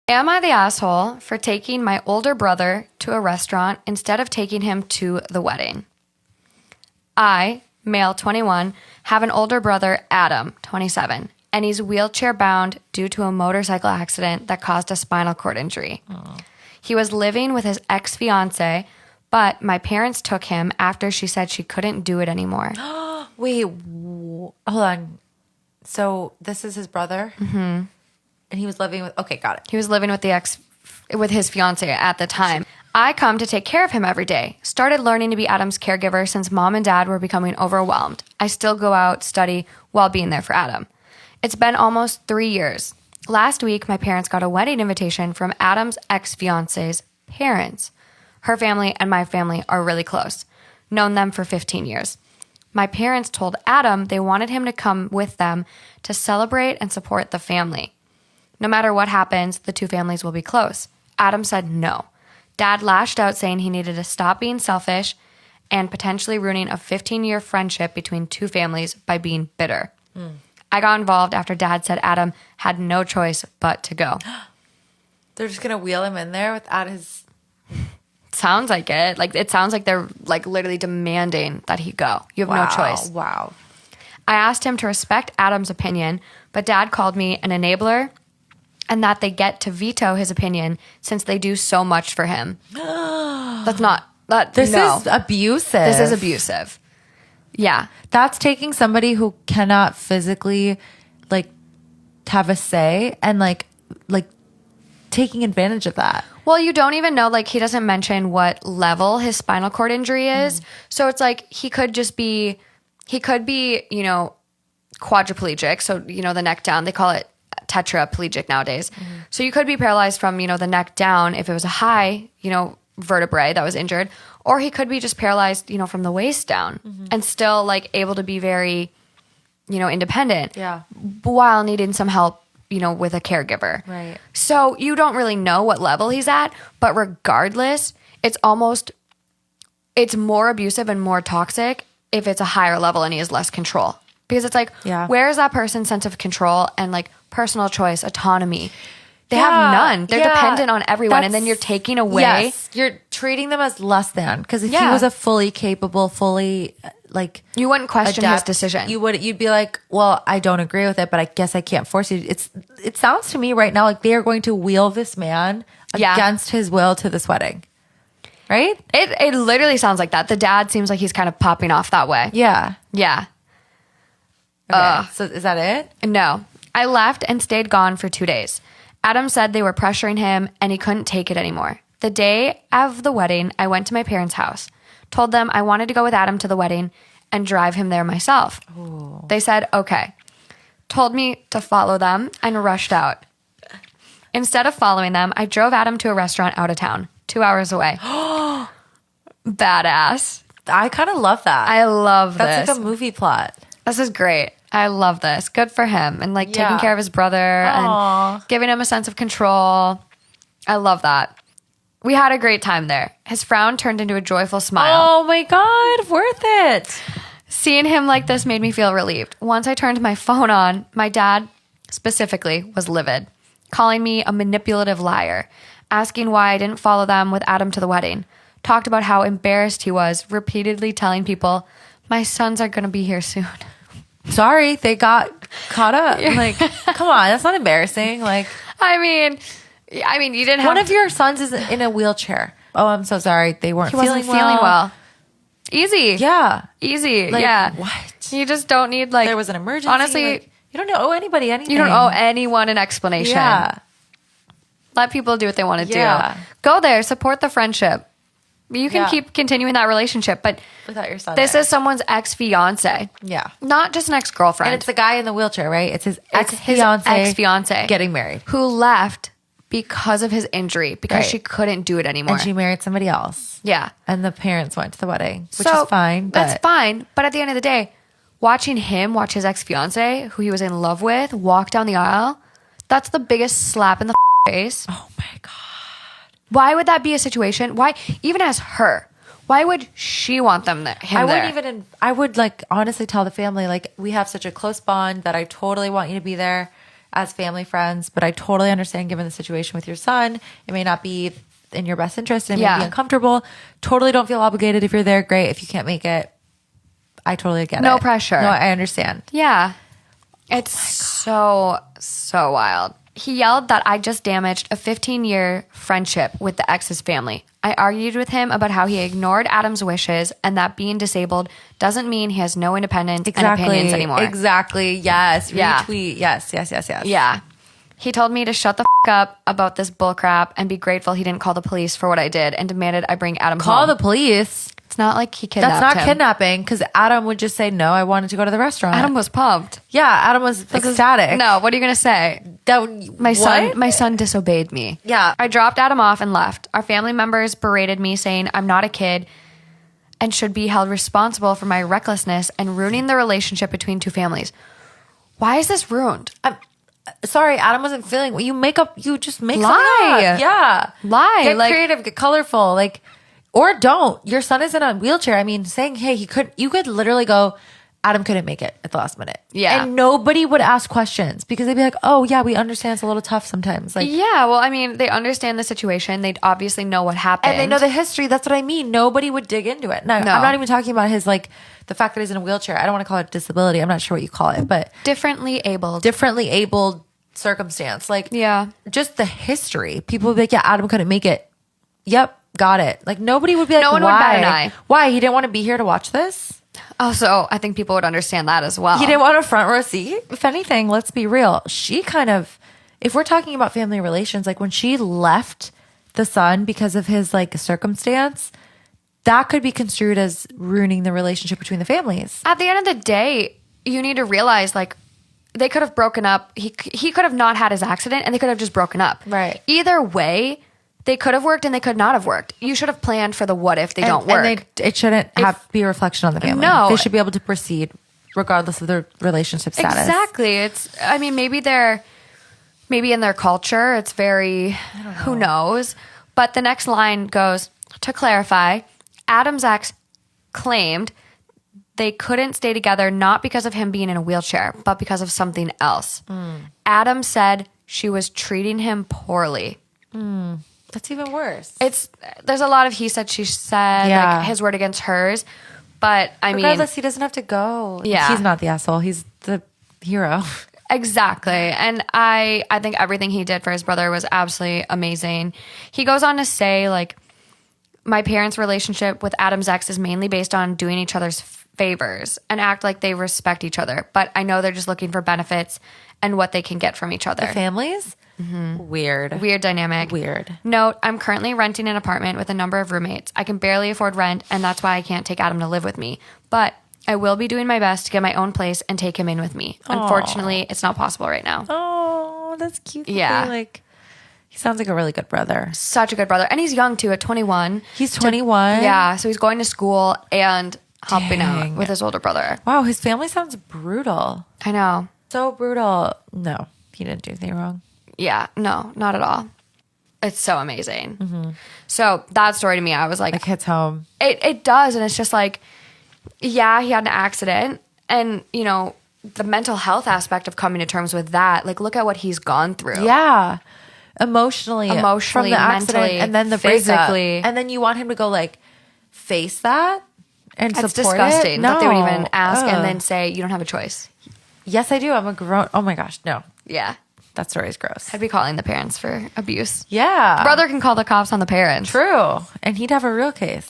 Am I the asshole for taking my older brother to a restaurant instead of taking him to the wedding? I, male 21, have an older brother, Adam, 27, and he's wheelchair bound due to a motorcycle accident that caused a spinal cord injury. Aww. He was living with his ex-fiancé, but my parents took him after she said she couldn't do it anymore. Wait, hold on. So this is his brother? Mm-hmm. And he was living with... Okay, got it. He was living with with his fiancé at the time. I come to take care of him every day. Started learning to be Adam's caregiver since mom and dad were becoming overwhelmed. I still go out, study, while being there for Adam. It's been almost 3 years. Last week, my parents got a wedding invitation from Adam's ex-fiancé's parents. Her family and my family are really close. Known them for 15 years. My parents told Adam they wanted him to come with them to celebrate and support the family. No matter what happens, the two families will be close. Adam said no. Dad lashed out saying he needed to stop being selfish and potentially ruining a 15-year friendship between two families by being bitter. I got involved after Dad said Adam had no choice but to go. They're just going to wheel him in there without his... Sounds like it. Like, it sounds like they're like literally demanding that he go. You have no choice. Wow. I asked him to respect Adam's opinion, but Dad called me an enabler and that they get to veto his opinion since they do so much for him. That's not... This is abusive. This is abusive. Yeah. That's taking somebody who cannot physically, like, have a say and, like taking advantage of that. Well, you don't even know, like, he doesn't mention what level his spinal cord injury is. So it's like he could be, you know, quadriplegic. So, you know, the neck down, they call it tetraplegic nowadays. So you could be paralyzed from, you know, the neck down if it was a high, you know, vertebrae that was injured, or he could be just paralyzed, you know, from the waist down and still like able to be very, you know, independent. Yeah. While needing some help, you know, with a caregiver. Right. So you don't really know what level he's at, but regardless, it's more abusive and more toxic if it's a higher level and he has less control. Because it's like, where is that person's sense of control and like personal choice, autonomy? They have none. They're dependent on everyone. And then you're taking away. Yes. You're treating them as less than. Because if he was a fully capable, fully like... You wouldn't question his decision. You'd be like, well, I don't agree with it, but I guess I can't force you. It sounds to me right now like they are going to wheel this man against his will to this wedding. Right? It literally sounds like that. The dad seems like he's kind of popping off that way. Yeah. Yeah. Okay. So is that it? No. I left and stayed gone for 2 days. Adam said they were pressuring him and he couldn't take it anymore. The day of the wedding, I went to my parents' house, told them I wanted to go with Adam to the wedding and drive him there myself. Ooh. They said, okay. Told me to follow them and rushed out. Instead of following them, I drove Adam to a restaurant out of town, 2 hours away. Badass. I kind of love that. I love this. That's like a movie plot. This is great. I love this. Good for him. And like taking care of his brother and giving him a sense of control. I love that. We had a great time there. His frown turned into a joyful smile. Oh my God, worth it. Seeing him like this made me feel relieved. Once I turned my phone on, my dad specifically was livid, calling me a manipulative liar, asking why I didn't follow them with Adam to the wedding. Talked about how embarrassed he was, repeatedly telling people, my sons are going to be here soon. Sorry, they got caught up. Like, come on, that's not embarrassing. Like, I mean, you didn't have... One of your sons is in a wheelchair. Oh, I'm so sorry. They weren't feeling well. Easy. Yeah. Easy. Like, yeah. What? You just don't need like... There was an emergency. Honestly... Like, you don't owe anybody anything. You don't owe anyone an explanation. Yeah. Let people do what they want to do. Go there. Support the friendship. You can keep continuing that relationship, but without your son. This is someone's ex-fiance. Yeah. Not just an ex-girlfriend. And it's the guy in the wheelchair, right? It's his ex-fiance. His ex-fiance. Getting married. Who left because of his injury, because she couldn't do it anymore. And she married somebody else. Yeah. And the parents went to the wedding, which is fine. That's fine. But at the end of the day, watching him watch his ex-fiance, who he was in love with, walk down the aisle, that's the biggest slap in the face. Oh my God. Why would that be a situation? Why, even as her, why would she want him there? I would like honestly tell the family, like, we have such a close bond that I totally want you to be there. as family friends, but I totally understand given the situation with your son, it may not be in your best interest and it may be uncomfortable. Totally don't feel obligated. If you're there, great. If you can't make it, I totally get it. No pressure. No, I understand. Yeah. It's so wild. He yelled that I just damaged a 15-year friendship with the ex's family. I argued with him about how he ignored Adam's wishes and that being disabled doesn't mean he has no independence and opinions anymore. Exactly. Yes. Yeah. Retweet. Yes. Yeah. He told me to shut the up about this bullcrap and be grateful he didn't call the police for what I did and demanded I bring Adam home. Call the police. It's not like he kidnapped him. That's not kidnapping because Adam would just say, no, I wanted to go to the restaurant. Adam was pumped. Yeah, Adam was ecstatic. No, what are you going to say? My son disobeyed me. Yeah. I dropped Adam off and left. Our family members berated me saying I'm not a kid and should be held responsible for my recklessness and ruining the relationship between two families. Why is this ruined? Sorry, Adam wasn't feeling what you just make Lie. Up. Yeah. Lie. Get creative, get colorful. Or don't. Your son is in a wheelchair. I mean, saying, hey, you could literally go, Adam couldn't make it at the last minute. Yeah. And nobody would ask questions because they'd be like, oh, yeah, we understand it's a little tough sometimes. Yeah, well, I mean, they understand the situation. They'd obviously know what happened. And they know the history. That's what I mean. Nobody would dig into it. No. I'm not even talking about his, the fact that he's in a wheelchair. I don't want to call it disability. I'm not sure what you call it, but. Differently abled circumstance. Yeah. Just the history. People would be like, yeah, Adam couldn't make it. Yep. Got it. Nobody would be like, no one why? would bat an eye. Why? He didn't want to be here to watch this? Also, I think people would understand that as well. He didn't want a front row seat? If anything, let's be real. She kind of, if we're talking about family relations, when she left the son because of his circumstance, that could be construed as ruining the relationship between the families. At the end of the day, you need to realize they could have broken up. He could have not had his accident and they could have just broken up. Right. Either way, they could have worked and they could not have worked. You should have planned for the what if they don't work. And it shouldn't be a reflection on the family. No. They should be able to proceed regardless of their relationship status. Exactly. Maybe in their culture, it's very, who knows. But the next line goes, to clarify, Adam's ex claimed they couldn't stay together not because of him being in a wheelchair, but because of something else. Adam said she was treating him poorly. That's even worse. There's a lot of he said, she said, his word against hers. But regardless, he doesn't have to go. Yeah. He's not the asshole. He's the hero. Exactly. And I think everything he did for his brother was absolutely amazing. He goes on to say, my parents' relationship with Adam's ex is mainly based on doing each other's favors and act like they respect each other. But I know they're just looking for benefits and what they can get from each other. The families? Mm-hmm. Weird dynamic. Note, I'm currently renting an apartment with a number of roommates. I can barely afford rent, and that's why I can't take Adam to live with me. But I will be doing my best to get my own place and take him in with me. Aww. Unfortunately, it's not possible right now. Oh, that's cute. Yeah. He sounds like a really good brother. Such a good brother. And he's young, too, at 21. He's 21? Yeah, so he's going to school and helping out with his older brother. Wow, his family sounds brutal. I know. So brutal. No, he didn't do anything wrong. Yeah, no, not at all. It's so amazing. Mm-hmm. So that story to me, I was like... It hits home. It does, and it's just he had an accident, and, the mental health aspect of coming to terms with that, look at what he's gone through. Yeah. Emotionally from the accident, mentally, and then the physically. Breakup. And then you want him to go, face that and It's support disgusting it? that they would even ask and then say, you don't have a choice. Yes, I do. I'm a grown... Oh, my gosh. No. Yeah. That story is gross. I'd be calling the parents for abuse. Yeah. The brother can call the cops on the parents. True. And he'd have a real case.